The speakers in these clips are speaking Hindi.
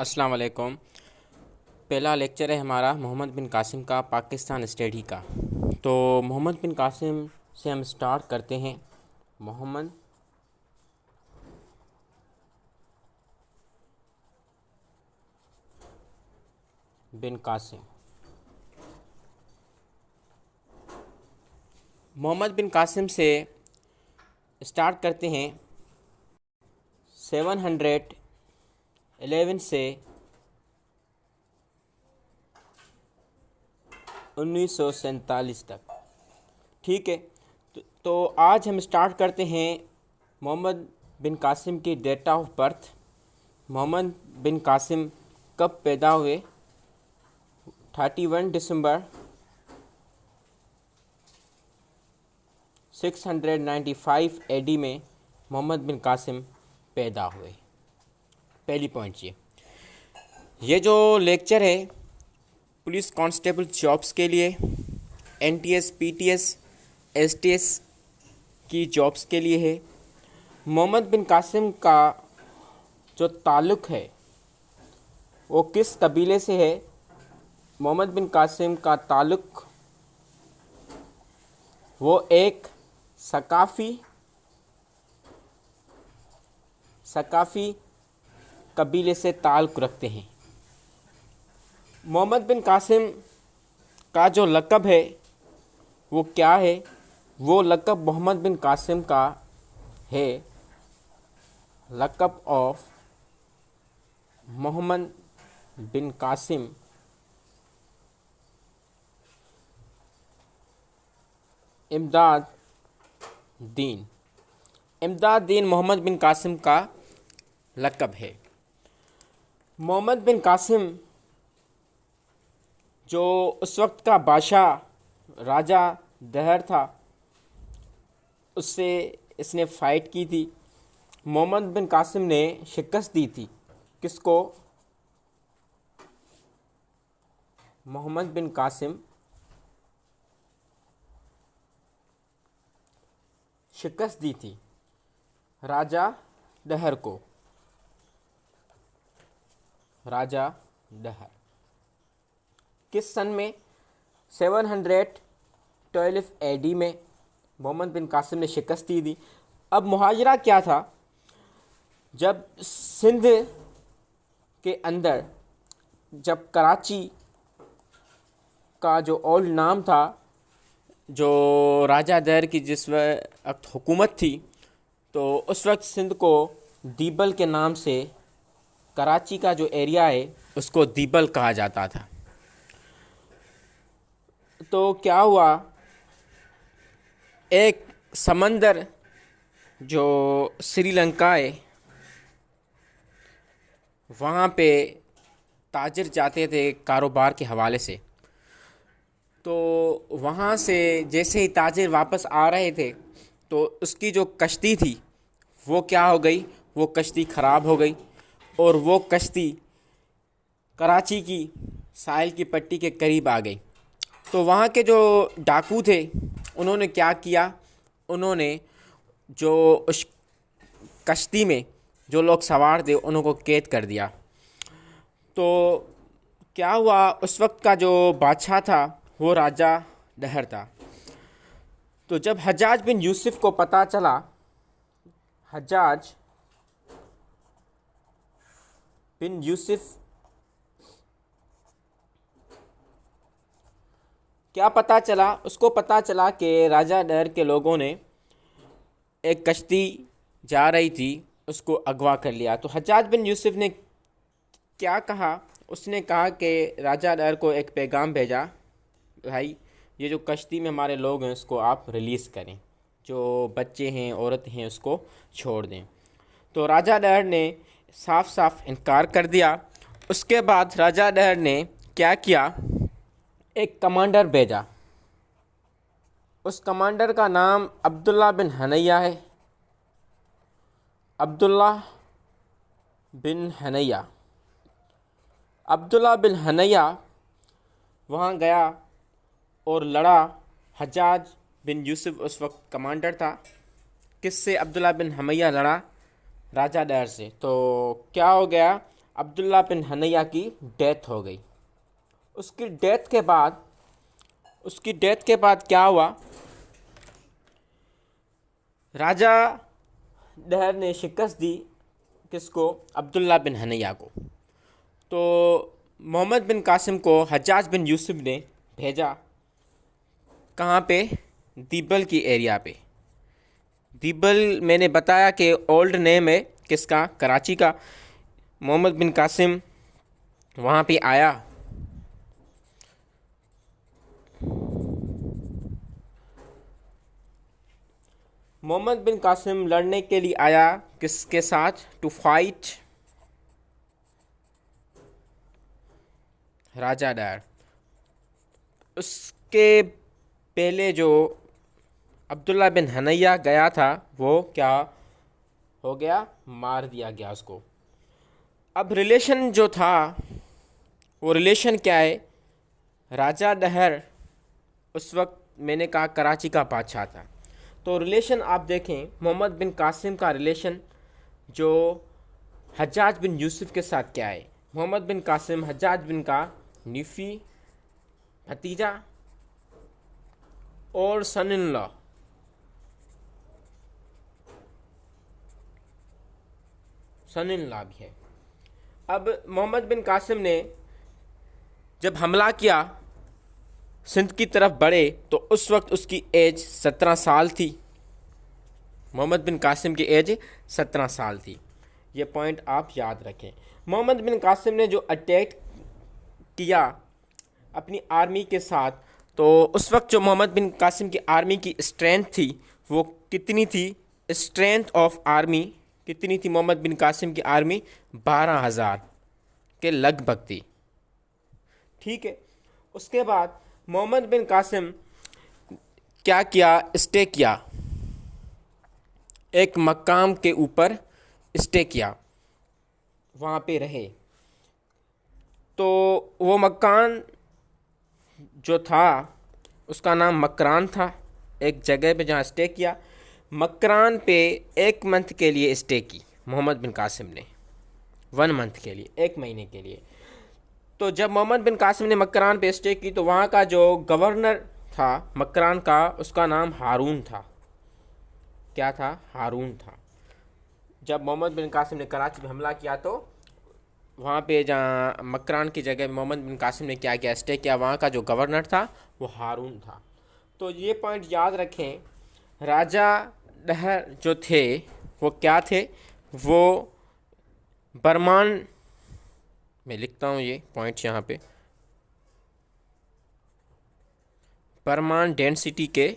अस्सलाम वालेकुम। पहला लेक्चर है हमारा मोहम्मद बिन कासिम का पाकिस्तान स्टडी का। तो मोहम्मद बिन कासिम से हम स्टार्ट करते हैं। मोहम्मद बिन कासिम। मोहम्मद बिन कासिम से स्टार्ट करते हैं 711 से 1947 तक। ठीक है। तो आज हम स्टार्ट करते हैं मोहम्मद बिन कासिम की डेट ऑफ बर्थ। मोहम्मद बिन कासिम कब पैदा हुए? 31 दिसंबर 695 AD में मोहम्मद बिन कासिम पैदा हुए। पहली पॉइंट ये जो लेक्चर है पुलिस कांस्टेबल जॉब्स के लिए, NTS, PTS, STS की जॉब्स के लिए है। मोहम्मद बिन कासिम का जो ताल्लुक़ है वो किस कबीले से है? मोहम्मद बिन कासिम का ताल्लुक़ वो एक सकाफ़ी कबीले से ताल्लुक़ रखते हैं। मोहम्मद बिन कासिम का जो लक़ब है वो क्या है? वो लक़ब मोहम्मद बिन कासिम का है लक़ब ऑफ मोहम्मद बिन कासिम इमदाद दीन। इमदाद दीन मोहम्मद बिन कासिम का लक़ब है। मोहम्मद बिन कासिम जो उस वक्त का बादशाह राजा दहर था उससे इसने फ़ाइट की थी। मोहम्मद बिन कासिम ने शिकस्त दी थी। किसको? मोहम्मद बिन कासिम शिकस्त दी थी राजा दहर को। राजा दहर किस सन में? 712 AD में मोहम्मद बिन कासिम ने शिकस्त दी थी। अब मुहाजरा क्या था? जब सिंध के अंदर, जब कराची का जो ओल्ड नाम था, जो राजा दहर की जिस वक्त हुकूमत थी, तो उस वक्त सिंध को दीबल के नाम से, कराची का जो एरिया है उसको दीबल कहा जाता था। तो क्या हुआ, एक समंदर जो श्रीलंका है वहाँ पे ताजिर जाते थे कारोबार के हवाले से। तो वहाँ से जैसे ही ताजिर वापस आ रहे थे तो उसकी जो कश्ती थी वो क्या हो गई? वो कश्ती ख़राब हो गई और वो कश्ती कराची की साहिल की पट्टी के करीब आ गई। तो वहाँ के जो डाकू थे उन्होंने क्या किया? उन्होंने जो उस कश्ती में जो लोग सवार थे उनको कैद कर दिया। तो क्या हुआ, उस वक्त का जो बादशाह था वो राजा दहर था। तो जब हज्जाज बिन यूसुफ को पता चला, हज्जाज बिन यूसुफ क्या पता चला? उसको पता चला कि राजा दहर के लोगों ने एक कश्ती जा रही थी उसको अगवा कर लिया। तो हज्जाज बिन यूसुफ ने क्या कहा? उसने कहा कि राजा दहर को एक पैगाम भेजा, भाई ये जो कश्ती में हमारे लोग हैं उसको आप रिलीज़ करें, जो बच्चे हैं औरत हैं उसको छोड़ दें। तो राजा दहर ने साफ साफ इनकार कर दिया। उसके बाद राजा दहर ने क्या किया? एक कमांडर भेजा। उस कमांडर का नाम अब्दुल्ला बिन हनैया है। अब्दुल्ला बिन हनैया। अब्दुल्ला बिन हनैया वहाँ गया और लड़ा। हज्जाज बिन यूसुफ उस वक्त कमांडर था। किससे? अब्दुल्ला बिन हनैया लड़ा राजा दहर से। तो क्या हो गया? अब्दुल्ला बिन हनैया की डेथ हो गई। उसकी डेथ के बाद क्या हुआ, राजा डहर ने शिकस्त दी किसको, अब्दुल्ला बिन हनैया को। तो मोहम्मद बिन कासिम को हज्जाज बिन यूसुफ ने भेजा, कहाँ पे, दीबल की एरिया पे। दीबल मैंने बताया कि ओल्ड नेम है किसका, कराची का। मोहम्मद बिन कासिम वहाँ पे आया। मोहम्मद बिन कासिम लड़ने के लिए आया किसके साथ, टू फाइट राजा डर। उसके पहले जो अब्दुल्ला बिन हनैया गया था वो क्या हो गया, मार दिया गया उसको। अब रिलेशन जो था, वो रिलेशन क्या है, राजा डहर उस वक्त मैंने कहा कराची का बादशाह था। तो रिलेशन आप देखें, मोहम्मद बिन कासिम का रिलेशन जो हज्जाज बिन यूसुफ के साथ क्या है। मोहम्मद बिन कासिम हज्जाज बिन का निफ़ी, भतीजा और सन इन लॉ। भी है। अब मोहम्मद बिन कासिम ने जब हमला किया, सिंध की तरफ बढ़े, तो उस वक्त उसकी एज 17 साल थी। मोहम्मद बिन कासिम की एज 17 साल थी। ये पॉइंट आप याद रखें। मोहम्मद बिन कासिम ने जो अटैक किया अपनी आर्मी के साथ, तो उस वक्त जो मोहम्मद बिन कासिम की आर्मी की स्ट्रेंथ थी वो कितनी थी, स्ट्रेंथ ऑफ आर्मी कितनी थी, मोहम्मद बिन कासिम की आर्मी 12,000 के लगभग थी। ठीक है। उसके बाद मोहम्मद बिन कासिम क्या किया, स्टे किया, एक मकाम के ऊपर स्टे किया, वहाँ पे रहे। तो वो मकान जो था उसका नाम मकरान था। एक जगह पे जहाँ स्टे किया, मकरान पे 1 मंथ के लिए स्टे की मोहम्मद बिन कासिम ने, 1 मंथ के लिए, 1 महीने के लिए। तो जब मोहम्मद बिन कासिम ने मकरान पे स्टे की, तो वहाँ का जो गवर्नर था मकरान का, उसका नाम हारून था। क्या था, हारून था। जब मोहम्मद बिन कासिम ने कराची में हमला किया, तो वहाँ पे जहाँ मकरान की जगह मोहम्मद बिन कासिम ने क्या किया, स्टे किया, वहाँ का जो गवर्नर था वो हारून था। तो ये पॉइंट याद रखें। राजा डहर जो थे वो क्या थे, वो बरमान, मैं लिखता हूँ ये पॉइंट यहाँ पे, बरमान डेंसिटी के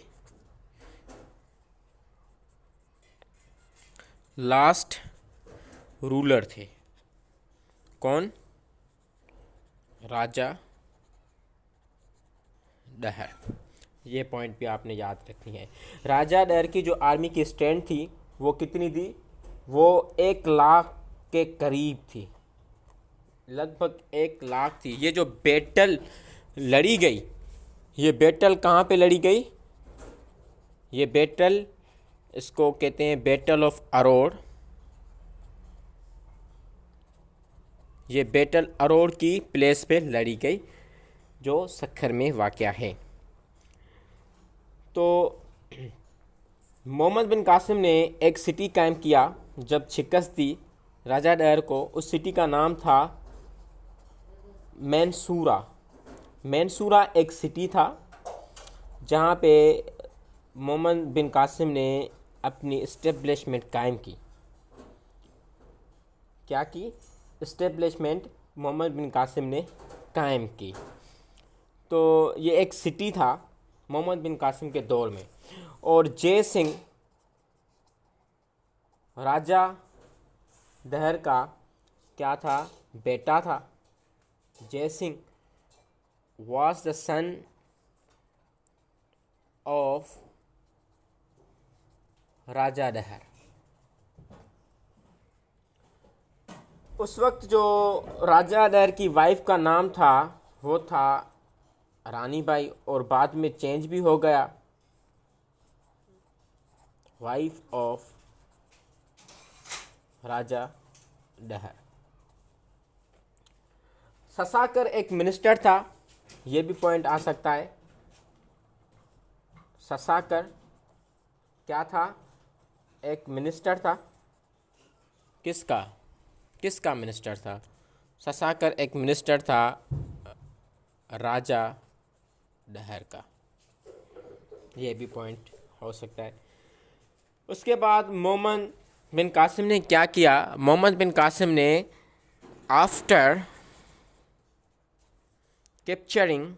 लास्ट रूलर थे। कौन, राजा डहर। ये पॉइंट भी आपने याद रखनी है। राजा डहर की जो आर्मी की स्ट्रेंथ थी वो कितनी थी, वो 1 लाख के करीब थी, लगभग 1 लाख थी। ये जो बैटल लड़ी गई, ये बैटल कहाँ पे लड़ी गई, ये बैटल, इसको कहते हैं बैटल ऑफ अरोड़। ये बैटल अरोड़ की प्लेस पे लड़ी गई जो सक्खर में वाक़या है। तो मोहम्मद बिन कासिम ने एक सिटी कायम किया जब शिकस्त दी राजा डहर को। उस सिटी का नाम था मैनसूरा। मैनसूरा एक सिटी था जहाँ पे मोहम्मद बिन कासिम ने अपनी इस्टेब्लिशमेंट कायम की। क्या की, इस्टेब्लिशमेंट मोहम्मद बिन कासिम ने कायम की। तो ये एक सिटी था मोहम्मद बिन कासिम के दौर में। और जय सिंह राजा डहर का क्या था, बेटा था। जय Singh was the son of राजा डहर। उस वक्त जो राजा डहर की वाइफ का नाम था वो था रानी बाई, और बाद में चेंज भी हो गया, वाइफ ऑफ राजा डहर। ससाकर एक मिनिस्टर था, ये भी पॉइंट आ सकता है। ससाकर क्या था? एक मिनिस्टर था। किसका? किसका मिनिस्टर था? ससाकर एक मिनिस्टर था राजा डहर का। ये भी पॉइंट हो सकता है। उसके बाद मोहम्मद बिन कासिम ने क्या किया? मोहम्मद बिन कासिम ने आफ्टर कैप्चरिंग,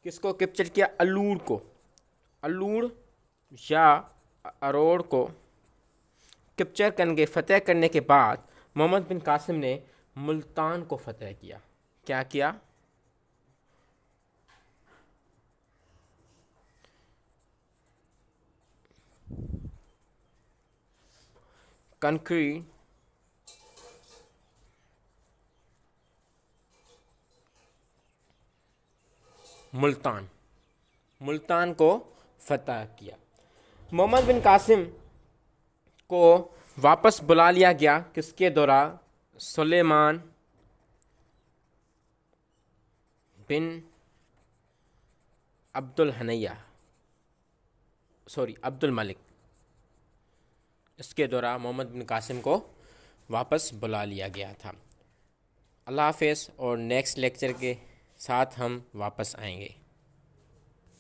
किसको कैप्चर किया? अलूर को। अलूर या अरोड़ को कैप्चर करके फतेह करने के बाद मोहम्मद बिन कासिम ने मुल्तान को फतेह किया। क्या किया? कंक्री मुल्तान, मुल्तान को फतह किया। मोहम्मद बिन कासिम को वापस बुला लिया गया किसके द्वारा? सुलेमान बिन अब्दुल हनैया, अब्दुल मलिक, इसके द्वारा मोहम्मद बिन कासिम को वापस बुला लिया गया था। अल्लाह हाफ़िज़, और नेक्स्ट लेक्चर के साथ हम वापस आएंगे।